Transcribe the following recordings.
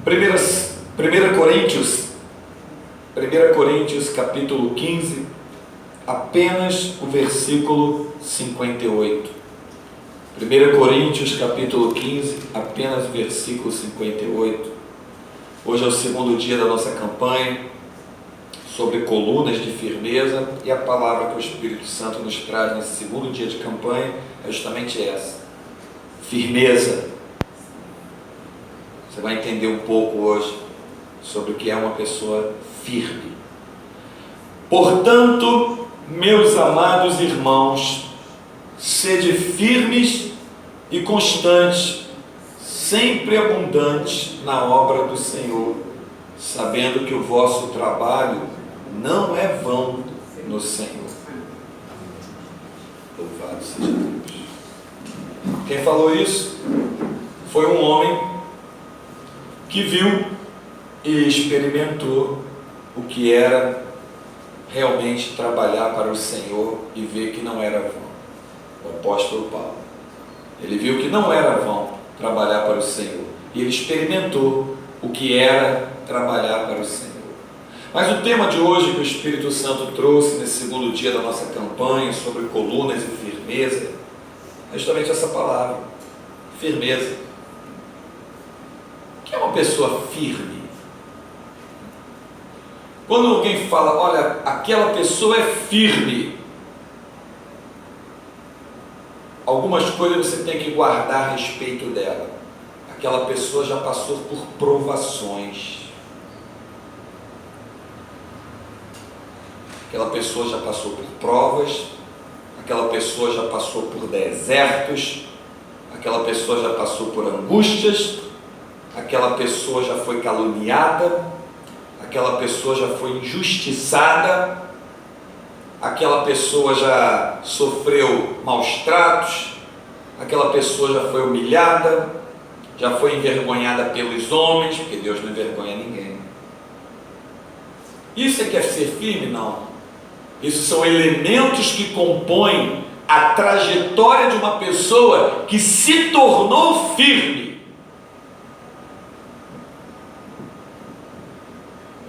1 Coríntios capítulo 15, apenas o versículo 58. 1 Coríntios capítulo 15, apenas o versículo 58. Hoje é o segundo dia da nossa campanha sobre colunas de firmeza, e a palavra que o Espírito Santo nos traz nesse segundo dia de campanha é justamente essa: firmeza. Você vai entender um pouco hoje sobre o que é uma pessoa firme. Portanto, meus amados irmãos, sede firmes e constantes, sempre abundantes na obra do Senhor, sabendo que o vosso trabalho não é vão no Senhor. Louvado seja Deus. Quem falou isso foi um homem que viu e experimentou o que era realmente trabalhar para o Senhor e ver que não era vão. O apóstolo Paulo, ele viu que não era vão trabalhar para o Senhor, e ele experimentou o que era trabalhar para o Senhor. Mas o tema de hoje que o Espírito Santo trouxe nesse segundo dia da nossa campanha sobre colunas e firmeza é justamente essa palavra: firmeza. O que é uma pessoa firme? Quando alguém fala, olha, aquela pessoa é firme, algumas coisas você tem que guardar a respeito dela. Aquela pessoa já passou por provações. Aquela pessoa já passou por provas. Aquela pessoa já passou por desertos. Aquela pessoa já passou por angústias. Aquela pessoa já foi caluniada. Aquela pessoa já foi injustiçada. Aquela pessoa já sofreu maus tratos. Aquela pessoa já foi humilhada, já foi envergonhada pelos homens, porque Deus não envergonha ninguém. Isso é que é ser firme? Não. Isso são elementos que compõem a trajetória de uma pessoa que se tornou firme.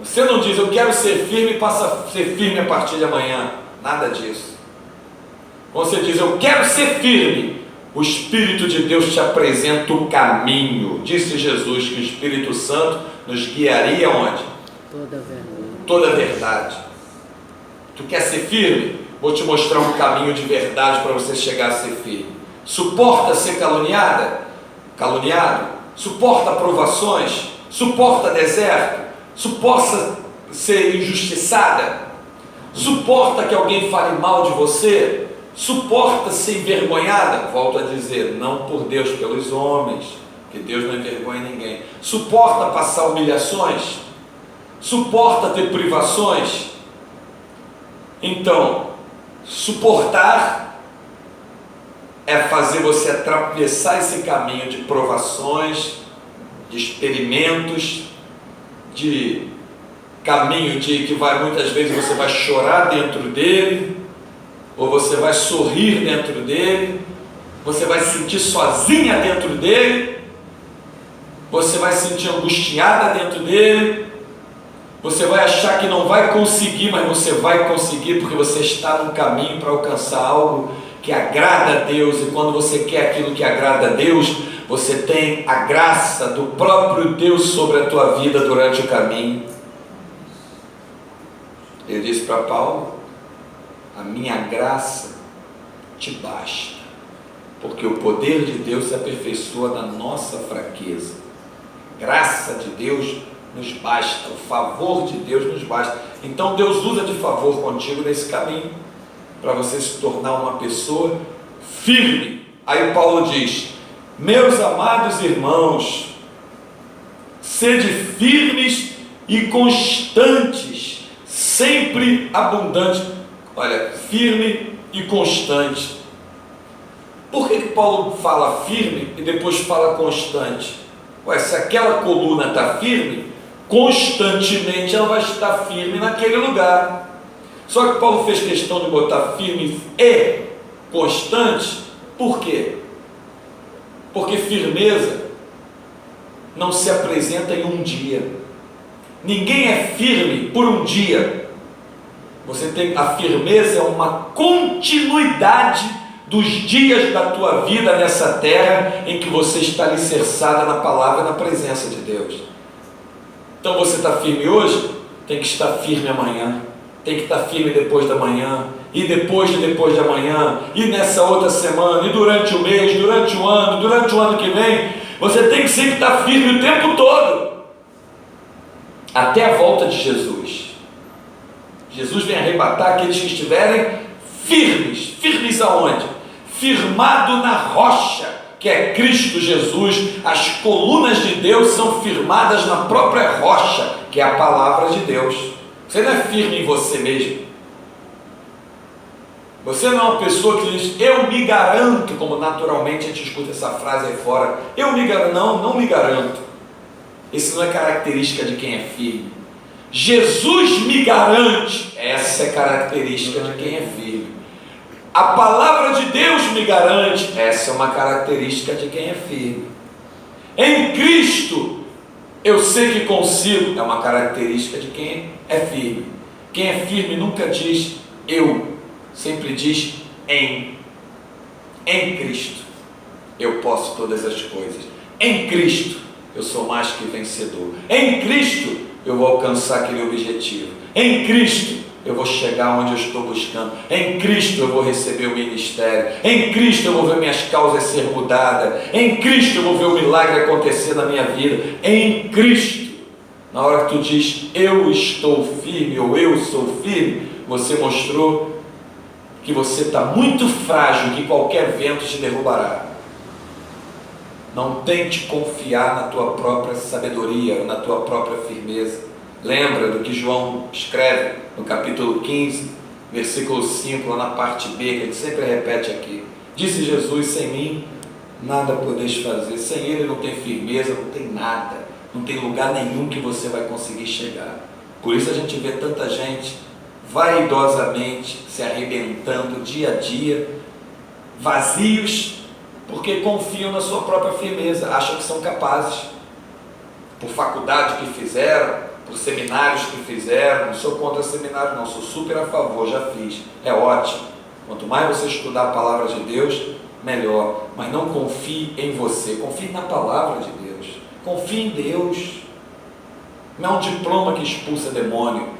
Você não diz, eu quero ser firme e passa a ser firme a partir de amanhã. Nada disso. Quando você diz, eu quero ser firme, o Espírito de Deus te apresenta o caminho. Disse Jesus que o Espírito Santo nos guiaria onde? Toda a verdade. Toda a verdade. Tu quer ser firme? Vou te mostrar um caminho de verdade para você chegar a ser firme. Suporta ser caluniado? Suporta provações? Suporta deserto? Suporta ser injustiçada? Suporta que alguém fale mal de você? Suporta ser envergonhada? Volto a dizer, não por Deus, pelos homens, que Deus não envergonha ninguém. Suporta passar humilhações? Suporta ter privações? Então, suportar é fazer você atravessar esse caminho de provações, de experimentos, de caminho de que muitas vezes você vai chorar dentro dele, ou você vai sorrir dentro dele, você vai se sentir sozinha dentro dele, você vai se sentir angustiada dentro dele, você vai achar que não vai conseguir, mas você vai conseguir, porque você está no caminho para alcançar algo que agrada a Deus, e quando você quer aquilo que agrada a Deus, você tem a graça do próprio Deus sobre a tua vida durante o caminho. Ele disse para Paulo, a minha graça te basta, porque o poder de Deus se aperfeiçoa na nossa fraqueza. Graça de Deus nos basta, o favor de Deus nos basta. Então Deus usa de favor contigo nesse caminho, para você se tornar uma pessoa firme. Aí Paulo diz, meus amados irmãos, sede firmes e constantes, sempre abundante. Olha, firme e constante. Por que Paulo fala firme e depois fala constante? Ué, se aquela coluna está firme, constantemente ela vai estar firme naquele lugar. Só que Paulo fez questão de botar firme e constante. Por quê? Porque firmeza não se apresenta em um dia. Ninguém é firme por um dia. A firmeza é uma continuidade dos dias da tua vida nessa terra em que você está alicerçada na palavra e na presença de Deus. Então você está firme hoje, tem que estar firme amanhã, tem que estar firme depois da manhã, e depois de amanhã, e nessa outra semana, e durante o mês, durante o ano que vem. Você tem que sempre estar firme o tempo todo, até a volta de Jesus. Jesus vem arrebatar aqueles que estiverem firmes. Firmes aonde? Firmado na rocha, que é Cristo Jesus. As colunas de Deus são firmadas na própria rocha, que é a palavra de Deus. Você não é firme em você mesmo. Você não é uma pessoa que diz, eu me garanto, como naturalmente a gente escuta essa frase aí fora. Eu me garanto. Não me garanto. Isso não é característica de quem é firme. Jesus me garante. Essa é característica de quem é firme. A palavra de Deus me garante. Essa é uma característica de quem é firme. Em Cristo eu sei que consigo. É uma característica de quem é firme. Quem é firme nunca diz eu, sempre diz em Cristo eu posso todas as coisas. Em Cristo eu sou mais que vencedor. Em Cristo eu vou alcançar aquele objetivo. Em Cristo eu vou chegar onde eu estou buscando. Em Cristo eu vou receber o ministério. Em Cristo eu vou ver minhas causas ser mudadas. Em Cristo eu vou ver o milagre acontecer na minha vida. Em Cristo. Na hora que tu diz eu estou firme ou eu sou firme, você mostrou que você está muito frágil, que qualquer vento te derrubará. Não tente confiar na tua própria sabedoria, na tua própria firmeza. Lembra do que João escreve no capítulo 15, versículo 5, lá na parte B, que a gente sempre repete aqui. Disse Jesus, sem mim nada podeis fazer. Sem Ele não tem firmeza, não tem nada, não tem lugar nenhum que você vai conseguir chegar. Por isso a gente vê tanta gente vaidosamente se arrebentando dia a dia, vazios, porque confiam na sua própria firmeza, acham que são capazes, por faculdade que fizeram, por seminários que fizeram. Não sou contra seminário não, sou super a favor, já fiz, é ótimo. Quanto mais você estudar a palavra de Deus, melhor. Mas não confie em você, confie na palavra de Deus, confie em Deus. Não é um diploma que expulsa demônio,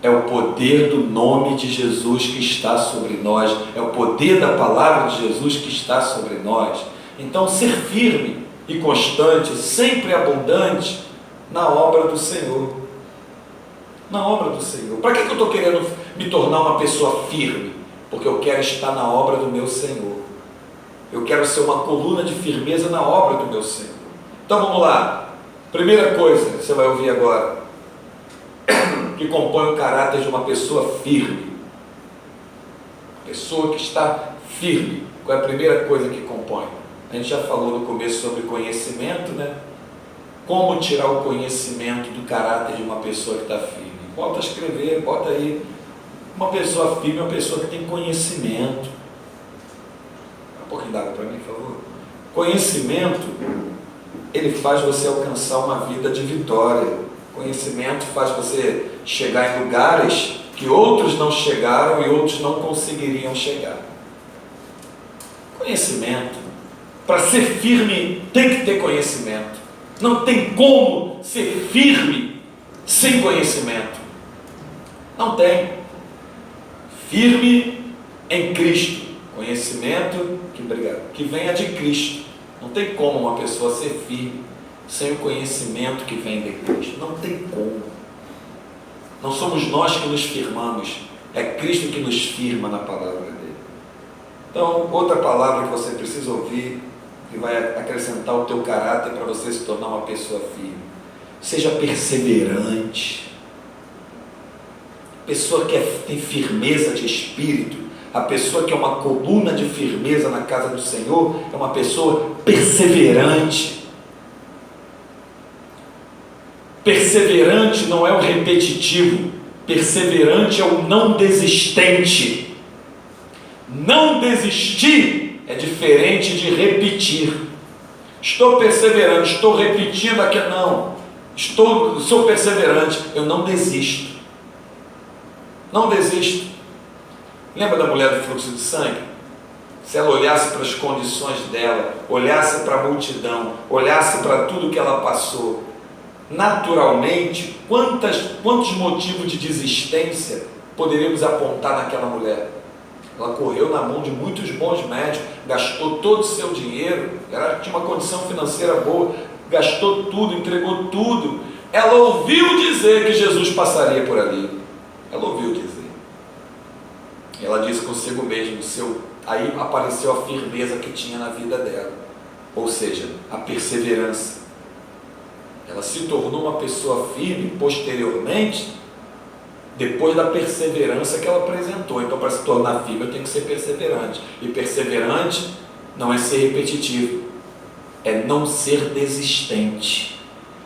é o poder do nome de Jesus que está sobre nós, é o poder da palavra de Jesus que está sobre nós. Então, ser firme e constante, sempre abundante na obra do Senhor. Na obra do Senhor. Para que eu estou querendo me tornar uma pessoa firme? Porque eu quero estar na obra do meu Senhor. Eu quero ser uma coluna de firmeza na obra do meu Senhor. Então vamos lá. Primeira coisa que você vai ouvir agora, que compõe o caráter de uma pessoa firme. Pessoa que está firme. Qual é a primeira coisa que compõe? A gente já falou no começo sobre conhecimento, né? Como tirar o conhecimento do caráter de uma pessoa que está firme? Bota a escrever, bota aí. Uma pessoa firme é uma pessoa que tem conhecimento. Dá um pouquinho d'água para mim, por favor. Conhecimento, ele faz você alcançar uma vida de vitória. Conhecimento faz você chegar em lugares que outros não chegaram e outros não conseguiriam chegar. Conhecimento. Para ser firme, tem que ter conhecimento. Não tem como ser firme sem conhecimento. Não tem. Firme em Cristo. Conhecimento que venha de Cristo. Não tem como uma pessoa ser firme sem o conhecimento que vem de Cristo. Não tem como. Não somos nós que nos firmamos, é Cristo que nos firma na palavra dele. Então, outra palavra que você precisa ouvir, que vai acrescentar o teu caráter para você se tornar uma pessoa firme: seja perseverante. Pessoa que tem firmeza de espírito, a pessoa que é uma coluna de firmeza na casa do Senhor, é uma pessoa perseverante. Perseverante não é o repetitivo, perseverante é o não desistente. Não desistir é diferente de repetir. estou perseverante, estou repetindo aqui, não, sou perseverante, eu não desisto. Não desisto. Lembra da mulher do fluxo de sangue? Se ela olhasse para as condições dela, olhasse para a multidão, olhasse para tudo que ela passou, naturalmente, quantos motivos de desistência poderíamos apontar naquela mulher? Ela correu na mão de muitos bons médicos, gastou todo o seu dinheiro, ela tinha uma condição financeira boa, gastou tudo, entregou tudo. Ela ouviu dizer que Jesus passaria por ali. Ela ouviu dizer. Ela disse consigo mesma, aí apareceu a firmeza que tinha na vida dela, ou seja, a perseverança. Ela se tornou uma pessoa firme posteriormente, depois da perseverança que ela apresentou. Então, para se tornar firme, eu tenho que ser perseverante. E perseverante não é ser repetitivo, é não ser desistente.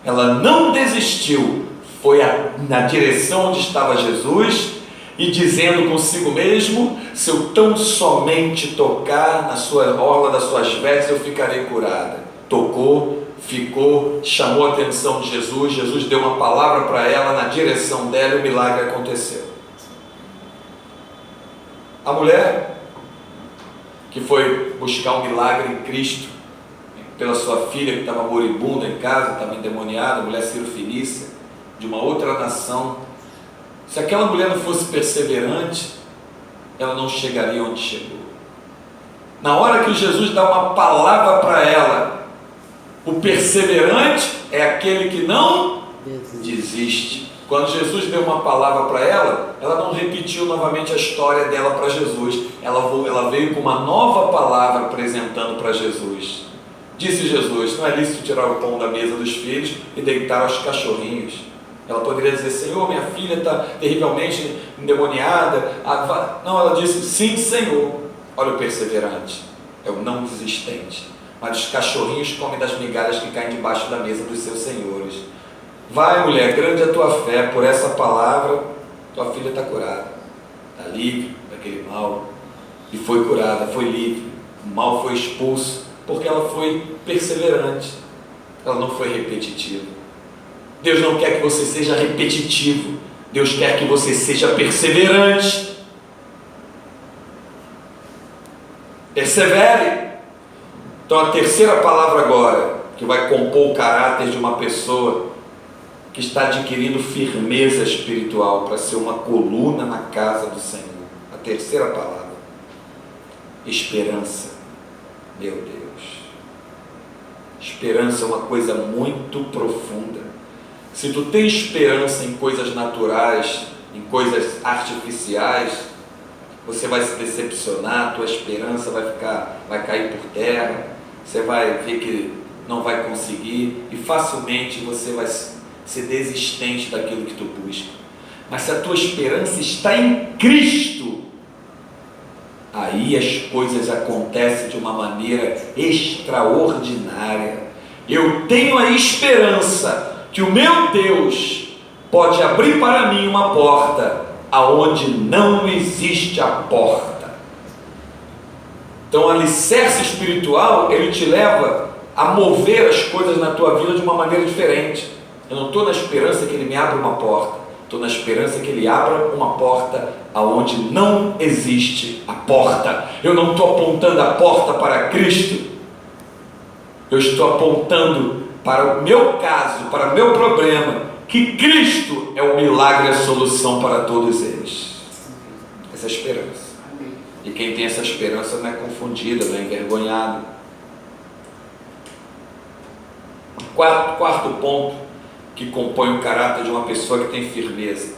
Ela não desistiu, foi na direção onde estava Jesus, e dizendo consigo mesmo: se eu tão somente tocar na sua orla das suas vestes, eu ficarei curada. Tocou, ficou, chamou a atenção de Jesus, Jesus deu uma palavra para ela na direção dela e o milagre aconteceu. A mulher que foi buscar um milagre em Cristo pela sua filha que estava moribunda em casa, estava endemoniada, mulher Cirofenícia, de uma outra nação, se aquela mulher não fosse perseverante, ela não chegaria onde chegou. Na hora que Jesus dá uma palavra para ela, o perseverante é aquele que não desiste. Quando Jesus deu uma palavra para ela, ela não repetiu novamente a história dela para Jesus. Ela veio com uma nova palavra apresentando para Jesus. Disse Jesus: não é lícito tirar o pão da mesa dos filhos e deitar aos cachorrinhos. Ela poderia dizer: Senhor, minha filha está terrivelmente endemoniada. Não, ela disse: sim, Senhor. Olha o perseverante, é o não desistente. Mas os cachorrinhos comem das migalhas que caem debaixo da mesa dos seus senhores. Vai, mulher, grande é a tua fé, por essa palavra tua filha está curada, está livre daquele mal, e foi curada, foi livre, o mal foi expulso, porque ela foi perseverante, ela não foi repetitiva. Deus não quer que você seja repetitivo, Deus quer que você seja perseverante. Persevere. Então a terceira palavra agora, que vai compor o caráter de uma pessoa que está adquirindo firmeza espiritual para ser uma coluna na casa do Senhor. A terceira palavra, esperança. Meu Deus, esperança é uma coisa muito profunda. Se tu tem esperança em coisas naturais, em coisas artificiais, você vai se decepcionar, tua esperança vai cair por terra, você vai ver que não vai conseguir, e facilmente você vai ser desistente daquilo que tu busca. Mas se a tua esperança está em Cristo, aí as coisas acontecem de uma maneira extraordinária. Eu tenho a esperança que o meu Deus pode abrir para mim uma porta aonde não existe a porta. Então o alicerce espiritual, ele te leva a mover as coisas na tua vida de uma maneira diferente. Eu não estou na esperança que ele me abra uma porta, estou na esperança que ele abra uma porta aonde não existe a porta. Eu não estou apontando a porta para Cristo, eu estou apontando para o meu caso, para o meu problema, que Cristo é o milagre e a solução para todos eles. Essa é a esperança. E quem tem essa esperança não é confundido, não é envergonhado. Quarto ponto que compõe o caráter de uma pessoa que tem firmeza.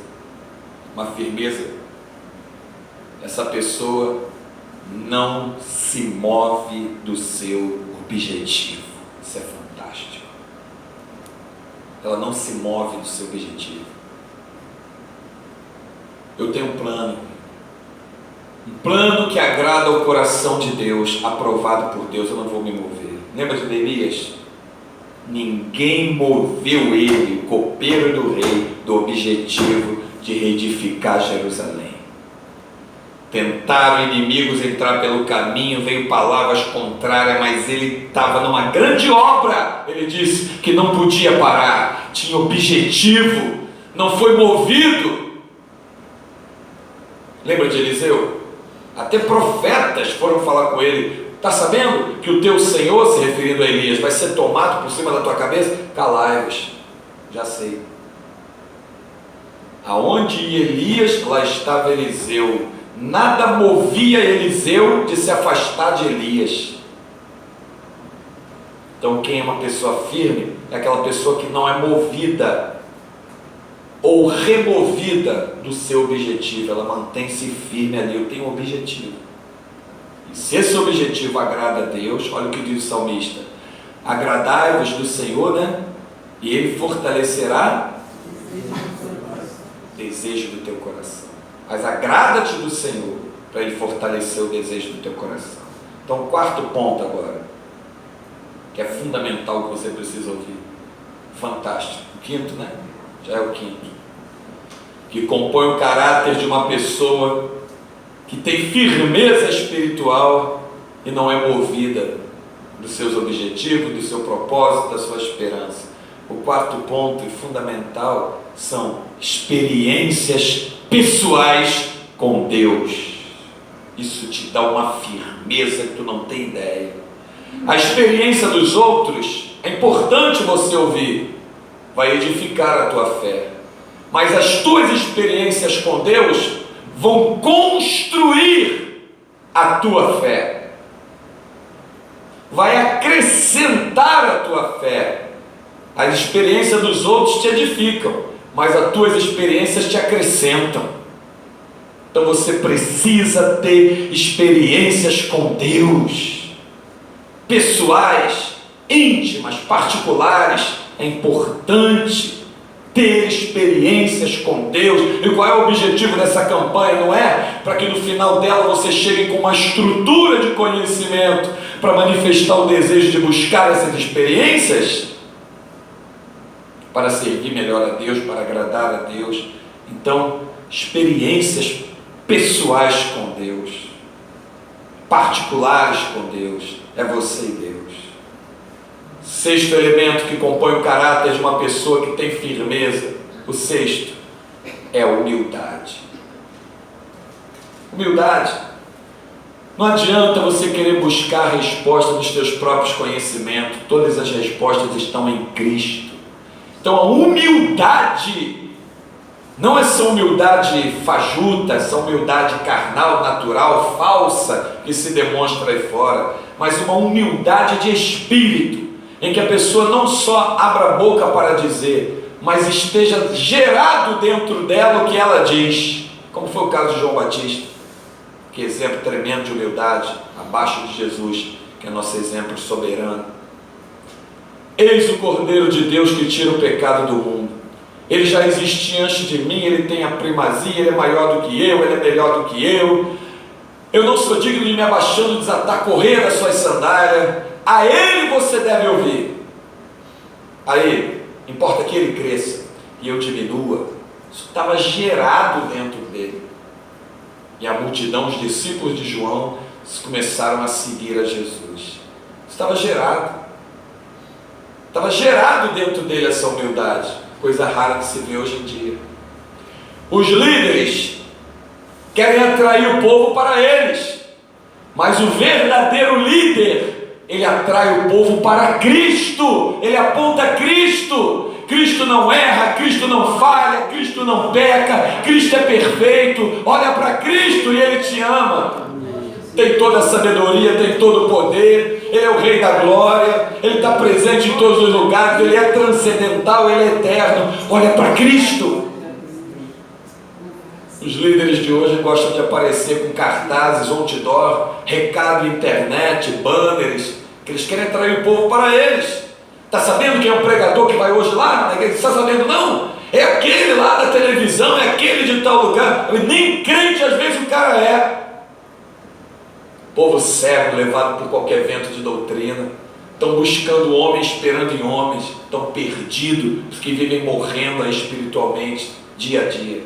Uma firmeza. Essa pessoa não se move do seu objetivo. Isso é fantástico. Ela não se move do seu objetivo. Eu tenho um plano que agrada ao coração de Deus, aprovado por Deus, eu não vou me mover. Lembra de Neemias? Ninguém moveu ele, o copeiro do rei, do objetivo de reedificar Jerusalém. Tentaram inimigos entrar pelo caminho, veio palavras contrárias, mas ele estava numa grande obra. Ele disse que não podia parar, tinha objetivo, não foi movido. Lembra de Eliseu? Até profetas foram falar com ele: está sabendo que o teu Senhor, se referindo a Elias, vai ser tomado por cima da tua cabeça? Calai-vos, já sei. Aonde ia Elias, lá estava Eliseu. Nada movia Eliseu de se afastar de Elias. Então, quem é uma pessoa firme é aquela pessoa que não é movida ou removida do seu objetivo. Ela mantém-se firme ali. Eu tenho um objetivo, e se esse objetivo agrada a Deus, olha o que diz o salmista: agradai-vos do Senhor, né? E Ele fortalecerá o desejo do teu coração. Mas agrada-te do Senhor, para Ele fortalecer o desejo do teu coração. Então, o quarto ponto agora, que é fundamental, que você precisa ouvir. Fantástico. O quinto, né? Já é o quinto. Que compõe o caráter de uma pessoa que tem firmeza espiritual e não é movida dos seus objetivos, do seu propósito, da sua esperança. O quarto ponto e fundamental são experiências pessoais com Deus. Isso te dá uma firmeza que tu não tem ideia. A experiência dos outros é importante você ouvir, vai edificar a tua fé, mas as tuas experiências com Deus vão construir a tua fé, vai acrescentar a tua fé. As experiências dos outros te edificam, mas as tuas experiências te acrescentam. Então você precisa ter experiências com Deus, pessoais, íntimas, particulares. É importante ter experiências com Deus. E qual é o objetivo dessa campanha? Não é para que no final dela você chegue com uma estrutura de conhecimento para manifestar o desejo de buscar essas experiências, para servir melhor a Deus, para agradar a Deus. Então, experiências pessoais com Deus, particulares com Deus, é você e Deus. Sexto elemento que compõe o caráter de uma pessoa que tem firmeza, o sexto, é a humildade. Humildade. Não adianta você querer buscar a resposta nos teus próprios conhecimentos, todas as respostas estão em Cristo. Então a humildade não é essa humildade fajuta, essa humildade carnal, natural, falsa, que se demonstra aí fora, mas uma humildade de espírito, em que a pessoa não só abra a boca para dizer, mas esteja gerado dentro dela o que ela diz, como foi o caso de João Batista. Que exemplo tremendo de humildade, abaixo de Jesus, que é nosso exemplo soberano. Eis o Cordeiro de Deus que tira o pecado do mundo. Ele já existia antes de mim, ele tem a primazia, ele é maior do que eu, ele é melhor do que eu. Eu não sou digno de me abaixando, desatar, correr das suas sandálias. A Ele você deve ouvir. A Ele, importa que Ele cresça e eu diminua. Isso estava gerado dentro dele. E a multidão, os discípulos de João, começaram a seguir a Jesus. Estava gerado. Estava gerado dentro dele essa humildade, coisa rara que se vê hoje em dia. Os líderes querem atrair o povo para eles, mas o verdadeiro líder, ele atrai o povo para Cristo, ele aponta a Cristo. Cristo não erra, Cristo não falha, Cristo não peca, Cristo é perfeito. Olha para Cristo e Ele te ama. Tem toda a sabedoria, tem todo o poder, Ele é o Rei da glória, Ele está presente em todos os lugares, Ele é transcendental, Ele é eterno. Olha para Cristo. Os líderes de hoje gostam de aparecer com cartazes, outdoor, recado, internet, banners, que eles querem atrair o povo para eles. Está sabendo quem é o pregador que vai hoje lá? Está sabendo? Não, é aquele lá da televisão, é aquele de tal lugar. Nem crente às vezes o cara é. Povo cego, levado por qualquer vento de doutrina, estão buscando homens, esperando em homens, estão perdidos, porque vivem morrendo espiritualmente dia a dia.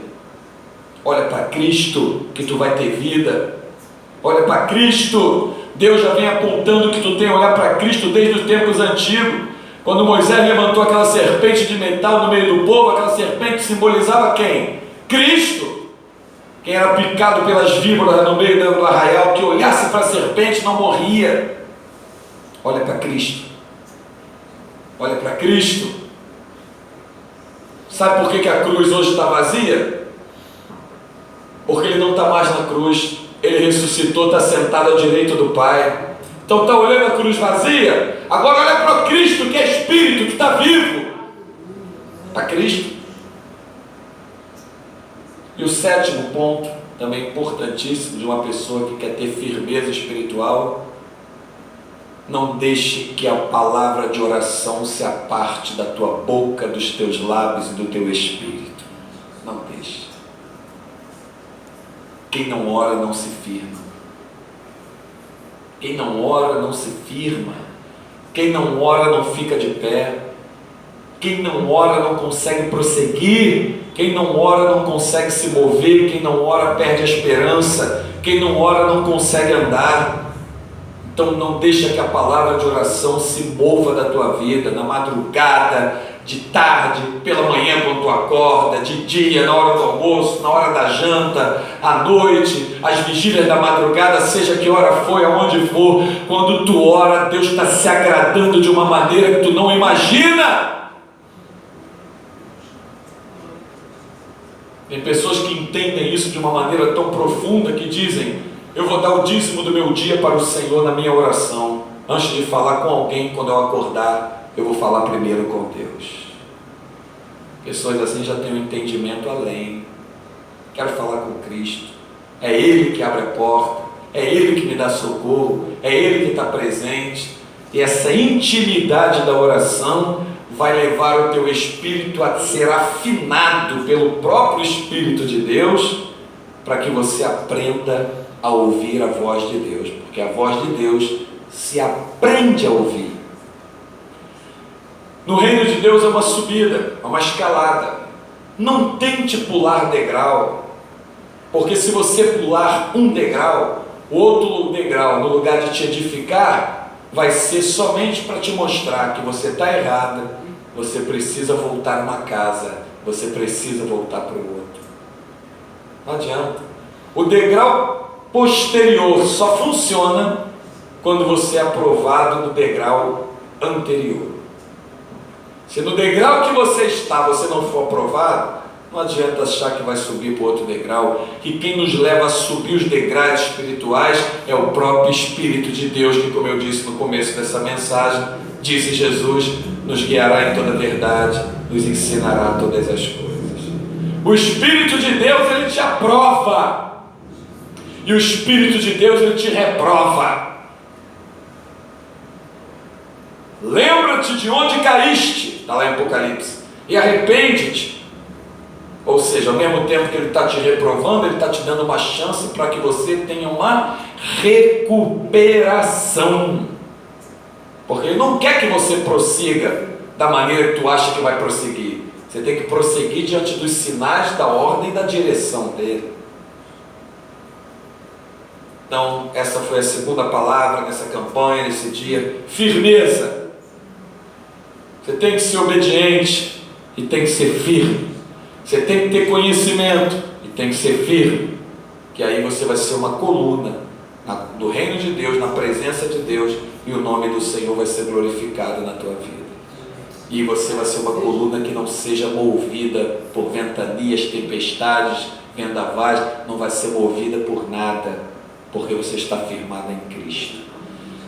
Olha para Cristo que tu vai ter vida. Olha para Cristo. Deus já vem apontando que tu tem que olhar para Cristo desde os tempos antigos. Quando Moisés levantou aquela serpente de metal no meio do povo, aquela serpente simbolizava quem? Cristo. Quem era picado pelas víboras no meio do arraial, que olhasse para a serpente não morria. Olha para Cristo. Olha para Cristo. Sabe por que a cruz hoje está vazia? Porque Ele não está mais na cruz. Ele ressuscitou, está sentado à direita do Pai. Então está olhando a cruz vazia? Agora olha para Cristo, que é Espírito, que está vivo. Para Cristo. E o sétimo ponto, também importantíssimo, de uma pessoa que quer ter firmeza espiritual: não deixe que a palavra de oração se aparte da tua boca, dos teus lábios e do teu espírito. Não deixe. Quem não ora não se firma. Quem não ora não se firma. Quem não ora não fica de pé. Quem não ora não consegue prosseguir. Quem não ora não consegue se mover. Quem não ora perde a esperança. Quem não ora não consegue andar. Então não deixa que a palavra de oração se mova da tua vida, na madrugada, de tarde, pela manhã quando tu acorda, de dia, na hora do almoço, na hora da janta, à noite, às vigílias da madrugada, seja que hora foi, aonde for. Quando tu ora, Deus está se agradando de uma maneira que tu não imagina. Tem pessoas que entendem isso de uma maneira tão profunda que dizem: eu vou dar o dízimo do meu dia para o Senhor na minha oração. Antes de falar com alguém, quando eu acordar, eu vou falar primeiro com Deus. Pessoas assim já têm um entendimento além. Quero falar com Cristo. É Ele que abre a porta. É Ele que me dá socorro. É Ele que está presente. E essa intimidade da oração vai levar o teu espírito a ser afinado pelo próprio Espírito de Deus, para que você aprenda a ouvir a voz de Deus, porque a voz de Deus se aprende a ouvir. No reino de Deus é uma subida, é uma escalada. Não tente pular degrau, porque se você pular um degrau, o outro degrau, no lugar de te edificar, vai ser somente para te mostrar que você está errada, você precisa voltar uma casa, você precisa voltar para o outro. Não adianta. O degrau posterior só funciona quando você é aprovado no degrau anterior. Se no degrau que você está, você não for aprovado, não adianta achar que vai subir para outro degrau. E quem nos leva a subir os degraus espirituais é o próprio Espírito de Deus, que, como eu disse no começo dessa mensagem, disse Jesus, nos guiará em toda a verdade, nos ensinará todas as coisas. O Espírito de Deus, ele te aprova. E o Espírito de Deus, ele te reprova. Lembra-te de onde caíste, está lá em Apocalipse, e arrepende-te. Ou seja, ao mesmo tempo que ele está te reprovando, ele está te dando uma chance para que você tenha uma recuperação. Porque ele não quer que você prossiga da maneira que tu acha que vai prosseguir. Você tem que prosseguir diante dos sinais, da ordem e da direção dele. Então, essa foi a segunda palavra nessa campanha, nesse dia. Firmeza. Você tem que ser obediente e tem que ser firme. Você tem que ter conhecimento e tem que ser firme. Que aí você vai ser uma coluna do reino de Deus, na presença de Deus, e o nome do Senhor vai ser glorificado na tua vida. E você vai ser uma coluna que não seja movida por ventanias, tempestades, vendavais, não vai ser movida por nada, porque você está firmada em Cristo.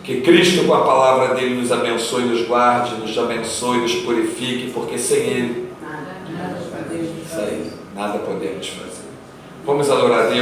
Que Cristo, com a palavra dele, nos abençoe, nos guarde, nos abençoe, nos purifique, porque sem ele, nada podemos fazer. Vamos adorar a Deus.